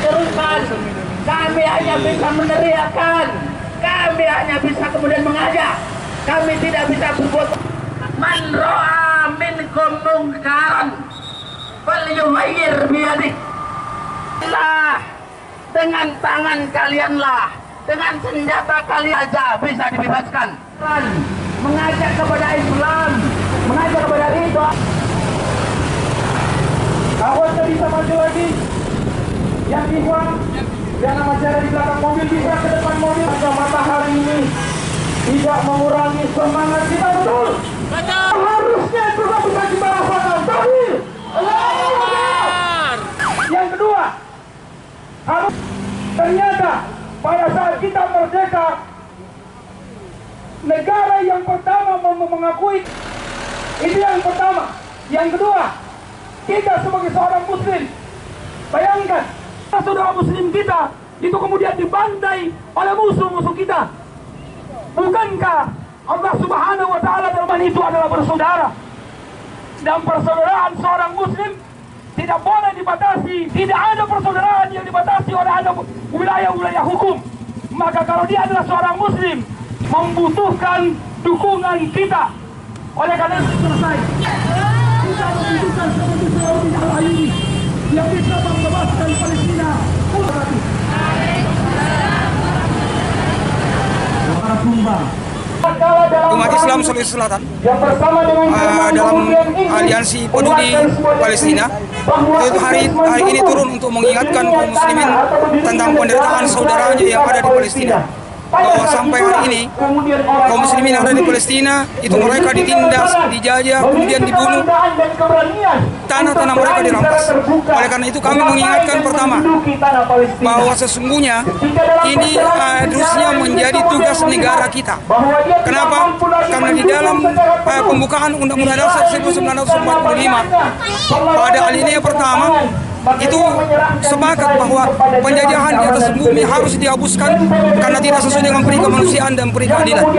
teruskan. Kami hanya bisa meneriakan, kami hanya bisa kemudian mengajak, kami tidak bisa berbuat. Man ra'a minkum munkaran falyughayyir biyadihi. Dengan tangan kalianlah, dengan senjata kalian aja bisa dibebaskan. Mengajak kepada Islam, mengajak kepada ridho. Kawan bisa maju lagi. Yang ikhwan, yang nama cara di belakang mobil bisa ke depan mobil. Maka matahari ini tidak mengurangi semangat kita, betul? Harusnya juga bisa kita rasakan. Tahir. Yang kedua, harus ternyata pada saat kita merdeka, negara yang pertama mengakui itu yang pertama. Yang kedua, kita sebagai seorang muslim, bayangkan saudara muslim kita itu kemudian dibantai oleh musuh-musuh kita. Bukankah Allah Subhanahu wa Ta'ala firman itu adalah bersaudara, dan persaudaraan seorang muslim tidak boleh dibatasi. Tidak ada persaudaraan yang dibatasi oleh ada wilayah-wilayah hukum. Maka kalau dia adalah seorang muslim, membutuhkan dukungan kita. Oleh karena itu selesai, kita membutuhkan seperti Saudi Al-Ayyubi yang bisa membebaskan Palestina. Umat Islam Sulawesi Selatan dalam aliansi peduli Palestina itu hari ini turun untuk mengingatkan kaum muslimin tentang penderitaan saudaranya yang ada di Palestina, bahwa sampai hari ini kaum muslimin yang ada di Palestina itu mereka ditindas, dijajah, kemudian dibunuh, tanah-tanah mereka dirampas. Oleh karena itu kami mengingatkan pertama bahwa sesungguhnya ini harusnya menjadi tugas negara kita. Kenapa? Karena di dalam pembukaan Undang-Undang Dasar 1945 pada alinea pertama itu sepakat bahwa penjajahan di atas bumi harus dihapuskan karena tidak sesuai dengan peri kemanusiaan dan peri keadilan.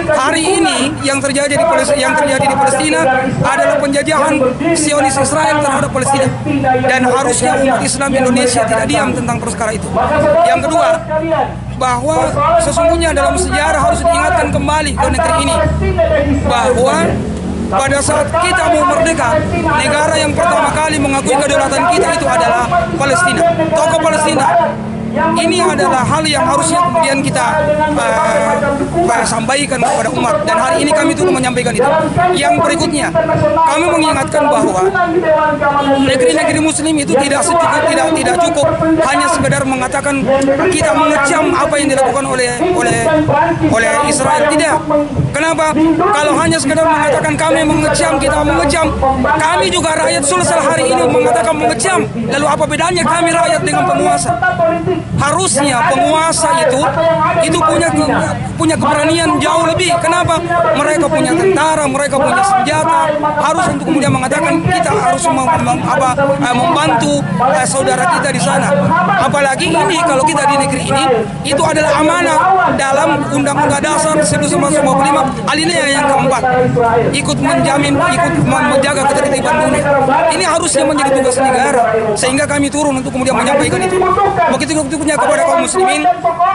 Hari ini yang terjadi di Palestina adalah penjajahan Zionis Israel terhadap Palestina, dan harusnya umat Islam Indonesia tidak diam tentang perkara itu. Yang kedua, bahwa sesungguhnya dalam sejarah harus diingatkan kembali ke negeri ini bahwa pada saat kita mau merdeka, negara yang pertama kali mengakui kedaulatan kita itu adalah Palestina, tokoh Palestina. Ini adalah hal yang harusnya kemudian kita sampaikan kepada umat, dan hari ini kami turut menyampaikan itu. Yang berikutnya, kami mengingatkan bahwa negeri-negeri muslim itu tidak cukup hanya sekedar mengatakan kita mengecam apa yang dilakukan oleh Israel. Tidak. Kenapa? Kalau hanya sekedar mengatakan kami mengecam, kita mengecam, kami juga rakyat Sulsel hari ini mengatakan mengecam. Lalu apa bedanya kami rakyat dengan penguasa? Harusnya penguasa itu punya keberanian jauh lebih. Kenapa? Mereka punya tentara, mereka punya senjata. Harus untuk kemudian mengatakan kita harus membantu saudara kita di sana. Apalagi ini kalau kita di negeri ini itu adalah amanah dalam Undang-Undang Dasar 1945 alinea yang keempat, ikut menjaga ketertiban dunia. Ini harusnya menjadi tugas negara, sehingga kami turun untuk kemudian menyampaikan itu. Begitu kepada kaum muslimin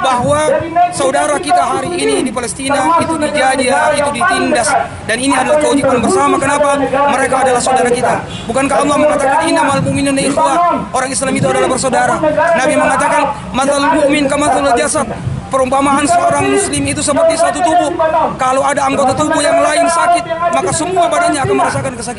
bahwa saudara kita hari ini di Palestina itu dijajah, itu ditindas, dan ini adalah kewajiban bersama. Kenapa? Mereka adalah saudara kita. Bukankah Allah mengatakan innamal mu'minuna ikhwah, orang Islam itu adalah bersaudara. Nabi mengatakan mathalul mu'min kamathalul jasad, perumpamaan seorang muslim itu seperti satu tubuh. Kalau ada anggota tubuh yang lain sakit, maka semua badannya akan merasakan kesakitan.